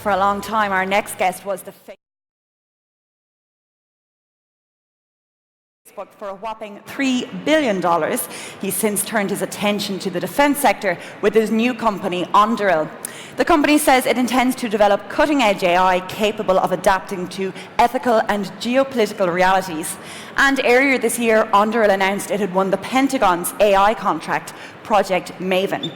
for a long time. Our next guest was the Facebook for a whopping $3 billion. He's since turned his attention to the defense sector with his new company, Anduril. The company says it intends to develop cutting-edge AI capable of adapting to ethical and geopolitical realities. And earlier this year, Anduril announced it had won the Pentagon's AI contract, Project Maven.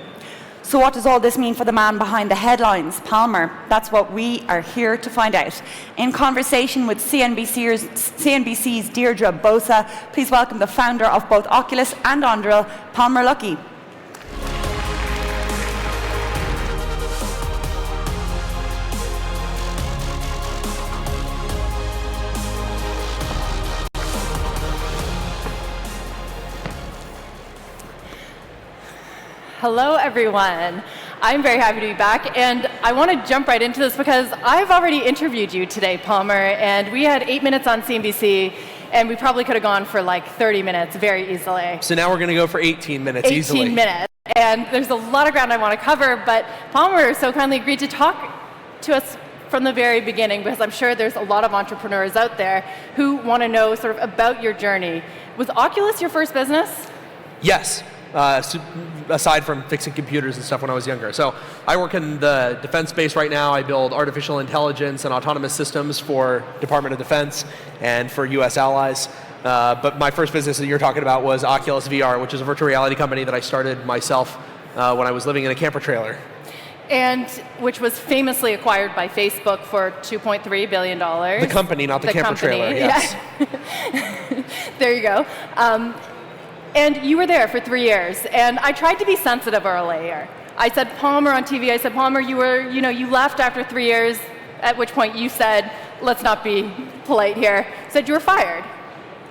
So what does all this mean for the man behind the headlines, Palmer? That's what we are here to find out. In conversation with CNBC's Deirdre Bosa, please welcome the founder of both Oculus and Anduril, Palmer Luckey. Hello, everyone. I'm very happy to be back, and I want to jump right into this because I've already interviewed you today, Palmer, and we had 8 minutes on CNBC, and we probably could have gone for like 30 minutes very easily. So now we're going to go for 18 minutes easily. 18 minutes, and there's a lot of ground I want to cover, but Palmer so kindly agreed to talk to us from the very beginning because I'm sure there's a lot of entrepreneurs out there who want to know sort of about your journey. Was Oculus your first business? Yes. Aside from fixing computers and stuff when I was younger. So I work in the defense space right now. I build artificial intelligence and autonomous systems for Department of Defense and for US allies. But my first business that you're talking about was Oculus VR, which is a virtual reality company that I started myself when I was living in a camper trailer. And which was famously acquired by Facebook for $2.3 billion. The company, not the camper trailer, yes. Yeah. There you go. And you were there for 3 years, and I tried to be sensitive earlier. I said, Palmer on TV, I said, Palmer, you left after 3 years, at which point you said, let's not be polite here, said you were fired.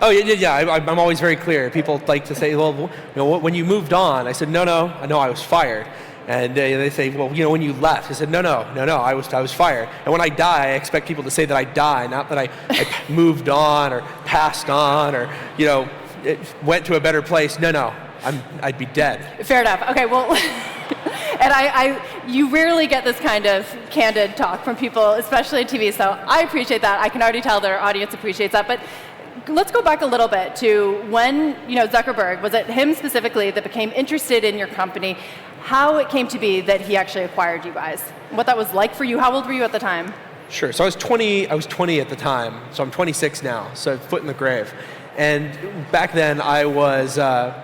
Oh, yeah, I'm always very clear. People like to say, well, when you moved on, I said, no, I was fired. And they say, well, when you left, I said, no, I was fired. And when I die, I expect people to say that I die, not that I moved on or passed on or, it went to a better place. No, I'd be dead. Fair enough. Okay, well, and you rarely get this kind of candid talk from people, especially on TV, so I appreciate that. I can already tell that our audience appreciates that, but let's go back a little bit to when, Zuckerberg, was it him specifically that became interested in your company, how it came to be that he actually acquired you guys, what that was like for you. How old were you at the time? Sure, so I was 20 at the time, so I'm 26 now, so foot in the grave. And back then, I was,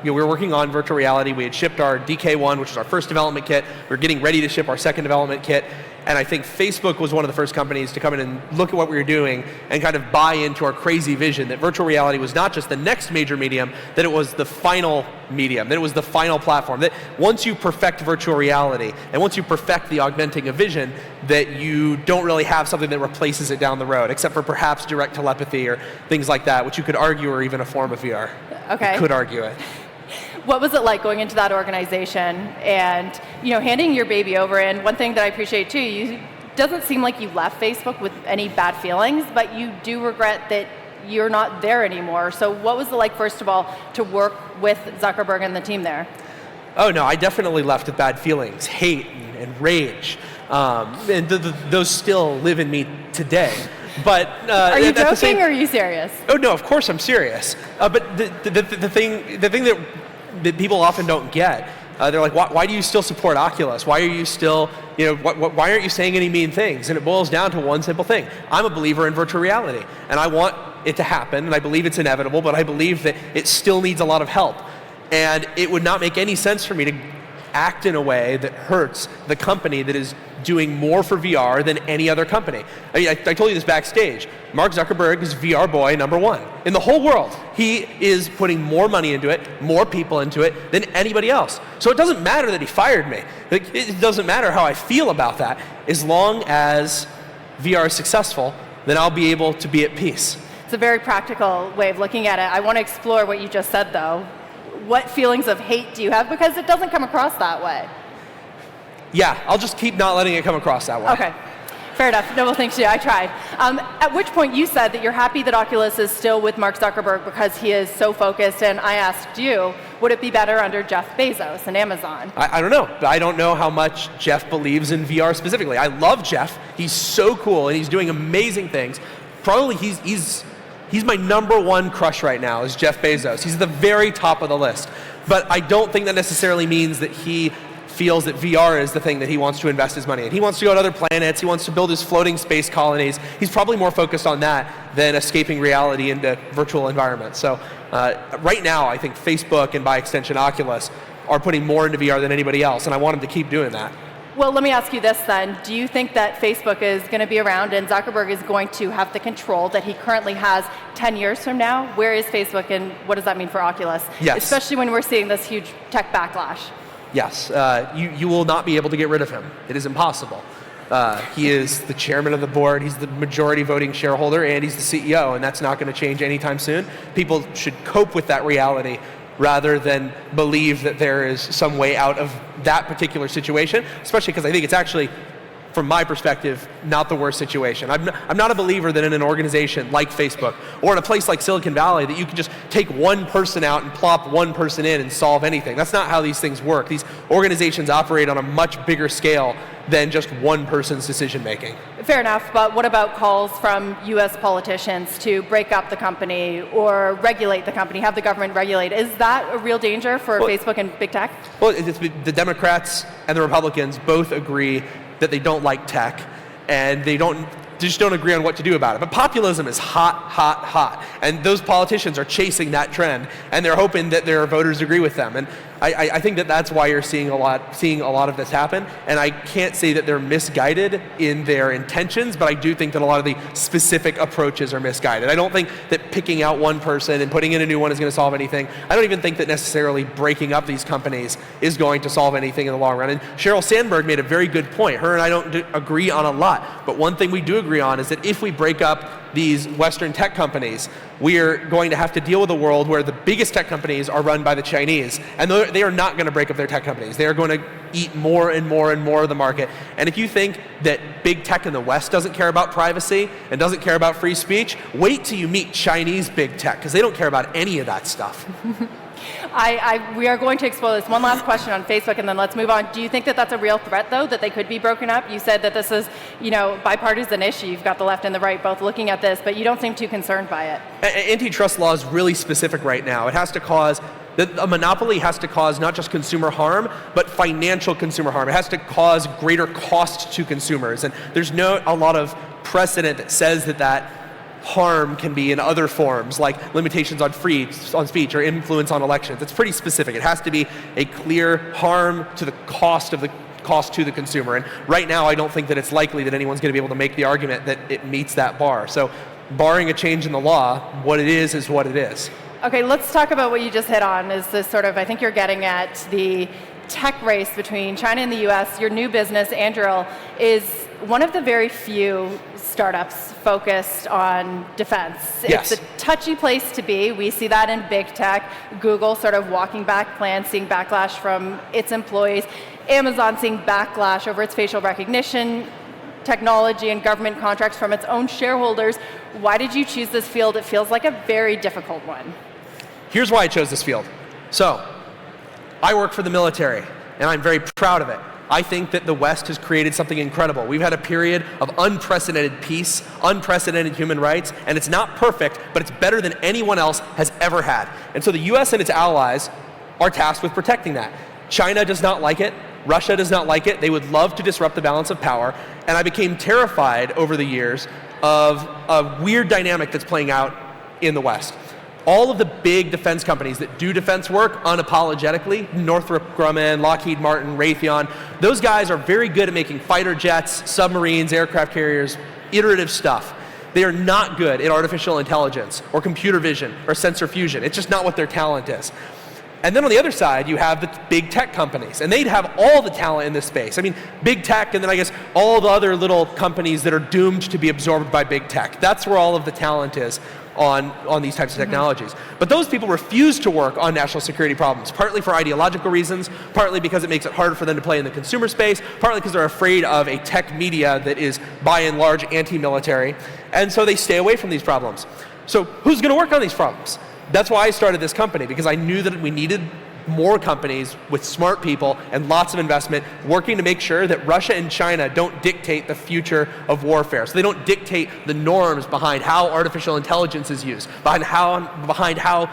we were working on virtual reality. We had shipped our DK1, which was our first development kit. We were getting ready to ship our second development kit. And I think Facebook was one of the first companies to come in and look at what we were doing and kind of buy into our crazy vision that virtual reality was not just the next major medium, that it was the final medium, that it was the final platform. That once you perfect virtual reality and once you perfect the augmenting of vision, that you don't really have something that replaces it down the road, except for perhaps direct telepathy or things like that, which you could argue are even a form of VR. Okay. You could argue it. What was it like going into that organization and handing your baby over? And one thing that I appreciate too, you doesn't seem like you left Facebook with any bad feelings, but you do regret that you're not there anymore. So what was it like, first of all, to work with Zuckerberg and the team there? Oh no, I definitely left with bad feelings, hate and rage, and those still live in me today. But are you joking or are you serious? Oh no, of course I'm serious. But the thing that people often don't get, they're like, why do you still support Oculus? Why are you still, why aren't you saying any mean things? And it boils down to one simple thing. I'm a believer in virtual reality, and I want it to happen, and I believe it's inevitable, but I believe that it still needs a lot of help. And it would not make any sense for me to act in a way that hurts the company that is doing more for VR than any other company. I mean, I told you this backstage. Mark Zuckerberg is VR boy #1 in the whole world. He is putting more money into it, more people into it than anybody else. So it doesn't matter that he fired me. It doesn't matter how I feel about that. As long as VR is successful, then I'll be able to be at peace. It's a very practical way of looking at it. I want to explore what you just said, though. What feelings of hate do you have? Because it doesn't come across that way. Yeah, I'll just keep not letting it come across that way. Okay, fair enough. No, well, thanks to you. I tried. At which point you said that you're happy that Oculus is still with Mark Zuckerberg because he is so focused, and I asked you, Would it be better under Jeff Bezos and Amazon? I don't know. I don't know how much Jeff believes in VR specifically. I love Jeff. He's so cool, and he's doing amazing things. Probably he's my number one crush right now is Jeff Bezos. He's at the very top of the list. But I don't think that necessarily means that he feels that VR is the thing that he wants to invest his money in. He wants to go to other planets. He wants to build his floating space colonies. He's probably more focused on that than escaping reality into virtual environments. So right now, I think Facebook and by extension Oculus are putting more into VR than anybody else, and I want him to keep doing that. Well, let me ask you this then. Do you think that Facebook is going to be around and Zuckerberg is going to have the control that he currently has 10 years from now? Where is Facebook and what does that mean for Oculus? Yes. Especially when we're seeing this huge tech backlash. Yes, you will not be able to get rid of him. It is impossible. He is the chairman of the board, he's the majority voting shareholder, and he's the CEO, and that's not going to change anytime soon. People should cope with that reality rather than believe that there is some way out of that particular situation, especially because I think it's actually, from my perspective, not the worst situation. I'm not a believer that in an organization like Facebook or in a place like Silicon Valley that you can just take one person out and plop one person in and solve anything. That's not how these things work. These organizations operate on a much bigger scale than just one person's decision making. Fair enough, but what about calls from US politicians to break up the company or regulate the company, have the government regulate? Is that a real danger for Facebook and big tech? Well, the Democrats and the Republicans both agree that they don't like tech, and they just don't agree on what to do about it. But populism is hot, hot, hot. And those politicians are chasing that trend, and they're hoping that their voters agree with them. And I think that that's why you're seeing a lot of this happen. And I can't say that they're misguided in their intentions, but I do think that a lot of the specific approaches are misguided. I don't think that picking out one person and putting in a new one is going to solve anything. I don't even think that necessarily breaking up these companies is going to solve anything in the long run. And Sheryl Sandberg made a very good point. Her and I don't agree on a lot, but one thing we do agree on is that if we break up these Western tech companies, we are going to have to deal with a world where the biggest tech companies are run by the Chinese, and they are not going to break up their tech companies. They are going to eat more and more and more of the market. And if you think that big tech in the West doesn't care about privacy and doesn't care about free speech, wait till you meet Chinese big tech, because they don't care about any of that stuff. We are going to explore this. One last question on Facebook, and then let's move on. Do you think that that's a real threat, though, that they could be broken up? You said that this is, bipartisan issue. You've got the left and the right both looking at this, but you don't seem too concerned by it. Antitrust law is really specific right now. It has to cause a monopoly has to cause not just consumer harm, but financial consumer harm. It has to cause greater cost to consumers. And there's not a lot of precedent that says that harm can be in other forms, like limitations on speech or influence on elections. It's pretty specific. It has to be a clear harm to the cost to the consumer. And right now, I don't think that it's likely that anyone's going to be able to make the argument that it meets that bar. So barring a change in the law, what it is what it is. Okay, let's talk about what you just hit on, is this sort of, I think you're getting at the tech race between China and the US. Your new business, Anduril, is one of the very few startups focused on defense. Yes. It's a touchy place to be. We see that in big tech. Google sort of walking back plans, seeing backlash from its employees. Amazon seeing backlash over its facial recognition technology and government contracts from its own shareholders. Why did you choose this field? It feels like a very difficult one. Here's why I chose this field. So, I work for the military, and I'm very proud of it. I think that the West has created something incredible. We've had a period of unprecedented peace, unprecedented human rights, and it's not perfect, but it's better than anyone else has ever had. And so the US and its allies are tasked with protecting that. China does not like it. Russia does not like it. They would love to disrupt the balance of power. And I became terrified over the years of a weird dynamic that's playing out in the West. All of the big defense companies that do defense work unapologetically, Northrop Grumman, Lockheed Martin, Raytheon, those guys are very good at making fighter jets, submarines, aircraft carriers, iterative stuff. They are not good at artificial intelligence or computer vision or sensor fusion. It's just not what their talent is. And then on the other side, you have the big tech companies, and they'd have all the talent in this space. I mean, big tech, and then I guess all the other little companies that are doomed to be absorbed by big tech. That's where all of the talent is on these types of technologies. But those people refuse to work on national security problems, partly for ideological reasons, partly because it makes it harder for them to play in the consumer space, partly because they're afraid of a tech media that is, by and large, anti-military, and so they stay away from these problems. So who's going to work on these problems? That's why I started this company, because I knew that we needed more companies with smart people and lots of investment working to make sure that Russia and China don't dictate the future of warfare. So they don't dictate the norms behind how artificial intelligence is used, behind how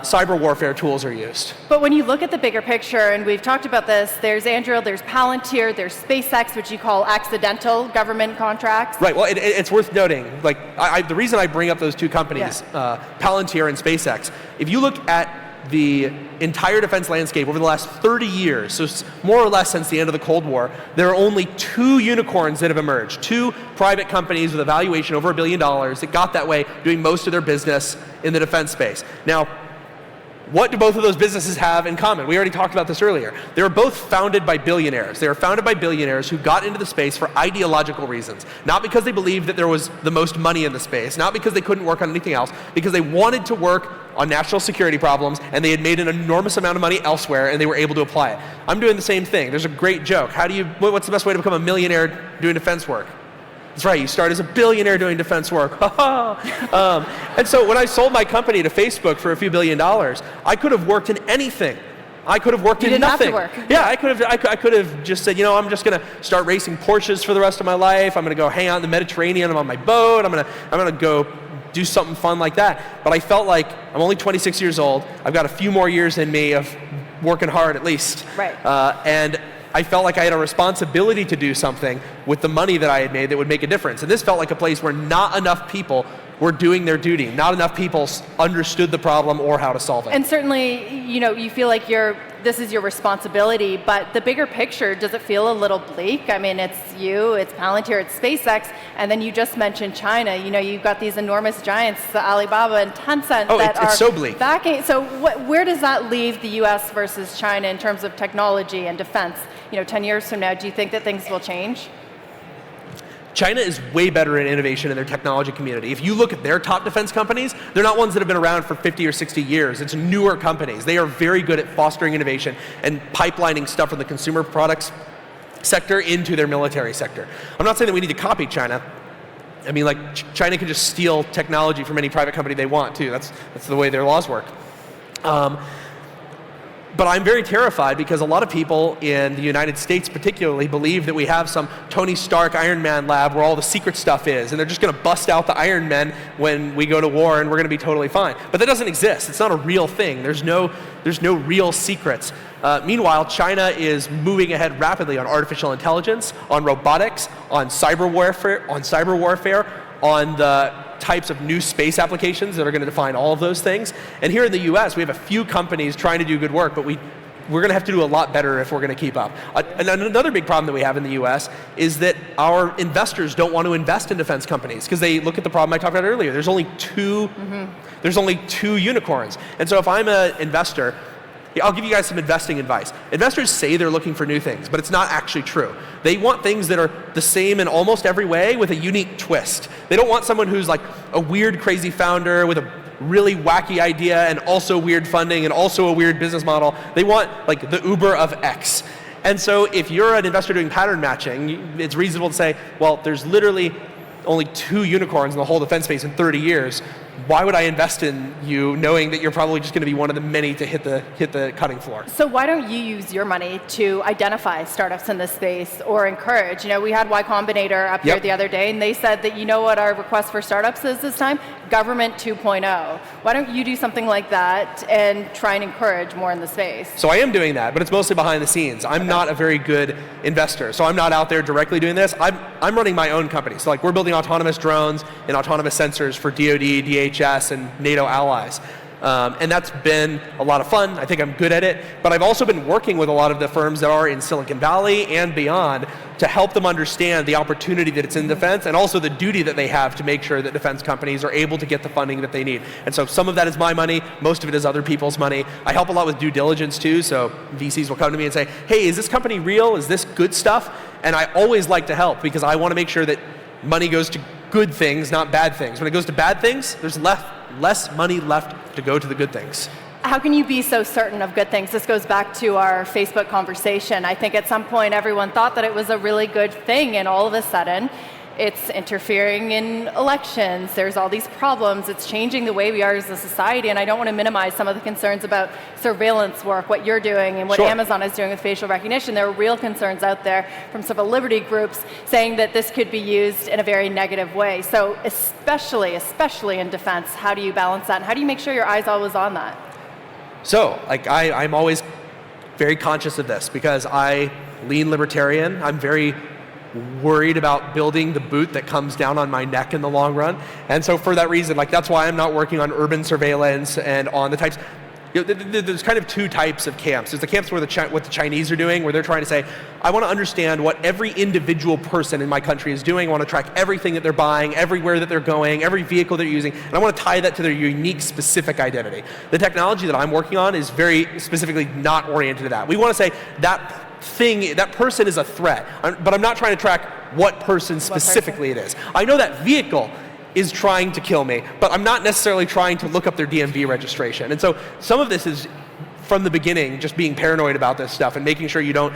cyber warfare tools are used. But when you look at the bigger picture, and we've talked about this, there's Anduril, there's Palantir, there's SpaceX, which you call accidental government contracts. Right, well, it's worth noting, like, the reason I bring up those two companies, Palantir and SpaceX, if you look at the entire defense landscape over the last 30 years, so more or less since the end of the Cold War, there are only 2 unicorns that have emerged, 2 private companies with a valuation over $1 billion that got that way, doing most of their business in the defense space. Now, what do both of those businesses have in common? We already talked about this earlier. They were both founded by billionaires. They were founded by billionaires who got into the space for ideological reasons. Not because they believed that there was the most money in the space, not because they couldn't work on anything else, because they wanted to work on national security problems, and they had made an enormous amount of money elsewhere, and they were able to apply it. I'm doing the same thing. There's a great joke. What's the best way to become a millionaire doing defense work? That's right, you start as a billionaire doing defense work. And so when I sold my company to Facebook for a few $1 billion, I could have worked in anything. I could have worked in nothing. You didn't have to work. Yeah, I could have just said, I'm just going to start racing Porsches for the rest of my life. I'm going to go hang out in the Mediterranean. I'm on my boat. I'm going to go do something fun like that. But I felt like I'm only 26 years old. I've got a few more years in me of working hard at least. Right. And I felt like I had a responsibility to do something with the money that I had made that would make a difference. And this felt like a place where not enough people were doing their duty. Not enough people understood the problem or how to solve it. And certainly, you feel like this is your responsibility, but the bigger picture, does it feel a little bleak? I mean, it's you, it's Palantir, it's SpaceX, and then you just mentioned China. You've got these enormous giants, Alibaba and Tencent, that are so bleak. Backing. So where does that leave the US versus China in terms of technology and defense? 10 years from now, do you think that things will change? China is way better in innovation in their technology community. If you look at their top defense companies, they're not ones that have been around for 50 or 60 years. It's newer companies. They are very good at fostering innovation and pipelining stuff from the consumer products sector into their military sector. I'm not saying that we need to copy China. I mean, China can just steal technology from any private company they want too. That's the way their laws work. But I'm very terrified because a lot of people in the United States particularly believe that we have some Tony Stark Iron Man lab where all the secret stuff is, and they're just going to bust out the Iron Men when we go to war and we're going to be totally fine. But that doesn't exist. It's not a real thing. There's no real secrets. Meanwhile, China is moving ahead rapidly on artificial intelligence, on robotics, on cyber warfare, on the types of new space applications that are going to define all of those things. And here in the US, we have a few companies trying to do good work, but we're going to have to do a lot better if we're going to keep up. And another big problem that we have in the US is that our investors don't want to invest in defense companies because they look at the problem I talked about earlier. There's only two unicorns. And so if I'm an investor, I'll give you guys some investing advice. Investors say they're looking for new things, but it's not actually true. They want things that are the same in almost every way with a unique twist. They don't want someone who's like a weird, crazy founder with a really wacky idea and also weird funding and also a weird business model. They want like the Uber of X. And so if you're an investor doing pattern matching, it's reasonable to say, well, there's literally only 2 unicorns in the whole defense space in 30 years. Why would I invest in you knowing that you're probably just going to be one of the many to hit the cutting floor? So why don't you use your money to identify startups in this space or encourage? We had Y Combinator up here the other day, and they said that what our request for startups is this time? Government 2.0. Why don't you do something like that and try and encourage more in the space? So I am doing that, but it's mostly behind the scenes. I'm not a very good investor, so I'm not out there directly doing this. I'm running my own company. So we're building autonomous drones and autonomous sensors for DoD, DHS, and NATO allies. And that's been a lot of fun. I think I'm good at it. But I've also been working with a lot of the firms that are in Silicon Valley and beyond to help them understand the opportunity that it's in defense and also the duty that they have to make sure that defense companies are able to get the funding that they need. And so some of that is my money. Most of it is other people's money. I help a lot with due diligence too. So VCs will come to me and say, hey, is this company real? Is this good stuff? And I always like to help because I want to make sure that money goes to good things, not bad things. When it goes to bad things, there's less money left to go to the good things. How can you be so certain of good things? This goes back to our Facebook conversation. I think at some point everyone thought that it was a really good thing, and all of a sudden it's interfering in elections. There's all these problems. It's changing the way we are as a society, and I don't want to minimize some of the concerns about surveillance work, what you're doing and what Sure. Amazon is doing with facial recognition. There are real concerns out there from civil liberty groups saying that this could be used in a very negative way. So especially in defense, how do you balance that? And how do you make sure your eye's always on that? So, like, I'm always very conscious of this because I lean libertarian. I'm very worried about building the boot that comes down on my neck in the long run. And so for that reason, like, that's why I'm not working on urban surveillance and on the types. There's kind of two types of camps. There's the camps where what the Chinese are doing, where they're trying to say, I want to understand what every individual person in my country is doing. I want to track everything that they're buying, everywhere that they're going, every vehicle they're using, and I want to tie that to their unique, specific identity. The technology that I'm working on is very specifically not oriented to that. We want to say that person is a threat, but I'm not trying to track what person specifically it is. I know that vehicle is trying to kill me, but I'm not necessarily trying to look up their DMV registration. And so some of this is, from the beginning, just being paranoid about this stuff and making sure you don't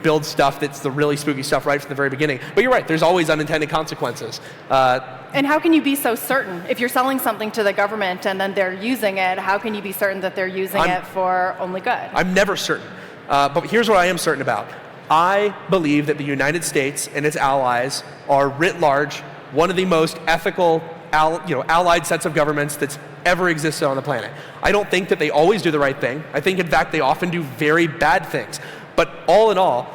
build stuff that's the really spooky stuff right from the very beginning. But you're right, there's always unintended consequences. And how can you be so certain? If you're selling something to the government and then they're using it, how can you be certain that they're using it for only good? I'm never certain. But here's what I am certain about. I believe that the United States and its allies are, writ large, one of the most ethical allied sets of governments that's ever existed on the planet. I don't think that they always do the right thing. I think, in fact, they often do very bad things. But all in all,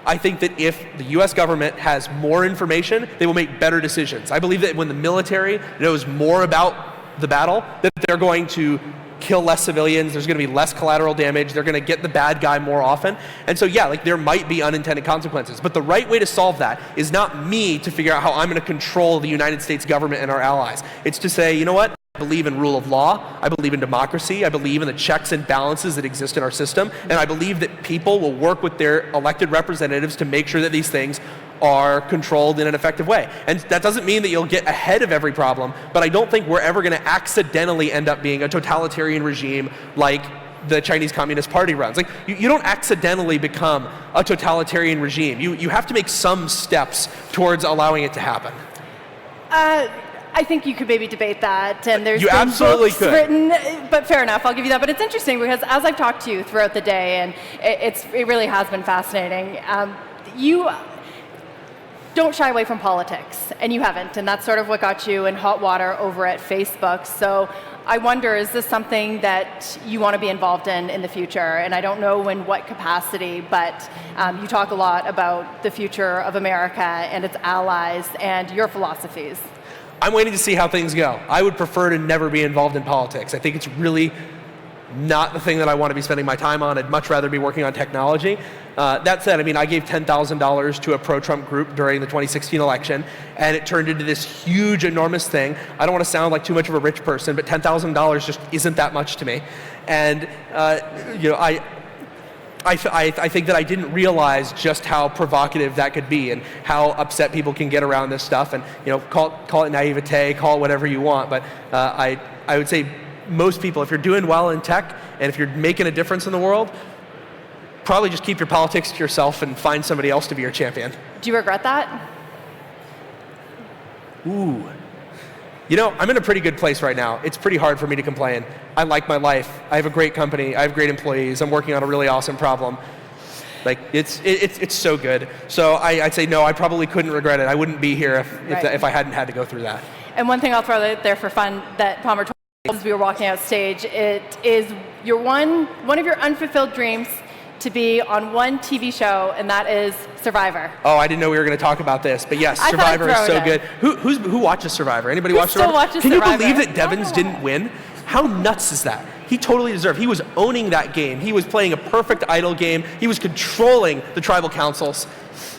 I think that if the US government has more information, they will make better decisions. I believe that when the military knows more about the battle, that they're going to kill less civilians, there's going to be less collateral damage, they're going to get the bad guy more often. And so yeah, like, there might be unintended consequences, but the right way to solve that is not me to figure out how I'm going to control the United States government and our allies. It's to say, you know what? I believe in rule of law, I believe in democracy, I believe in the checks and balances that exist in our system, and I believe that people will work with their elected representatives to make sure that these things are controlled in an effective way. And that doesn't mean that you'll get ahead of every problem, but I don't think we're ever going to accidentally end up being a totalitarian regime like the Chinese Communist Party runs. Like, you don't accidentally become a totalitarian regime. You have to make some steps towards allowing it to happen. I think you could maybe debate that, and there's you been absolutely books could. written, but fair enough, I'll give you that. But it's interesting because as I've talked to you throughout the day, and it really has been fascinating, you don't shy away from politics, and you haven't, and that's sort of what got you in hot water over at Facebook. So I wonder, is this something that you want to be involved in the future? And I don't know in what capacity, but you talk a lot about the future of America and its allies and your philosophies. I'm waiting to see how things go. I would prefer to never be involved in politics. I think it's really not the thing that I want to be spending my time on. I'd much rather be working on technology. That said, I mean, I gave $10,000 to a pro-Trump group during the 2016 election, and it turned into this huge, enormous thing. I don't want to sound like too much of a rich person, but $10,000 just isn't that much to me. And I think that I didn't realize just how provocative that could be and how upset people can get around this stuff. And call it naivete, call it whatever you want. But I would say most people, if you're doing well in tech and if you're making a difference in the world, probably just keep your politics to yourself and find somebody else to be your champion. Do you regret that? Ooh. I'm in a pretty good place right now. It's pretty hard for me to complain. I like my life. I have a great company. I have great employees. I'm working on a really awesome problem. Like, it's so good. So I'd say no, I probably couldn't regret it. I wouldn't be here if I hadn't had to go through that. And one thing I'll throw out there for fun that Palmer told me as we were walking out stage, it is your one of your unfulfilled dreams to be on one TV show, and that is Survivor. Oh, I didn't know we were going to talk about this, but yes, Survivor is so good. Who watches Survivor? Anybody watch Survivor? Watches Can Survivor? you believe that Devins didn't win? How nuts is that? He totally deserved. He was owning that game. He was playing a perfect idle game. He was controlling the tribal councils,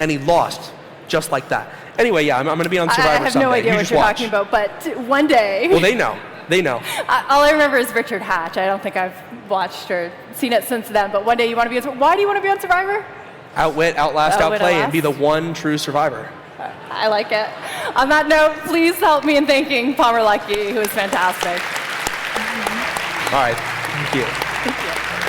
and he lost just like that. Anyway, yeah, I'm going to be on Survivor someday. I have no idea what you're talking about, but one day. Well, they know. They know. All I remember is Richard Hatch. I don't think I've watched or seen it since then, but one day you want to be on Survivor. Why do you want to be on Survivor? Outwit, outlast, outplay, and be the one true survivor. I like it. On that note, please help me in thanking Palmer Luckey, who is fantastic. All right. Thank you. Thank you.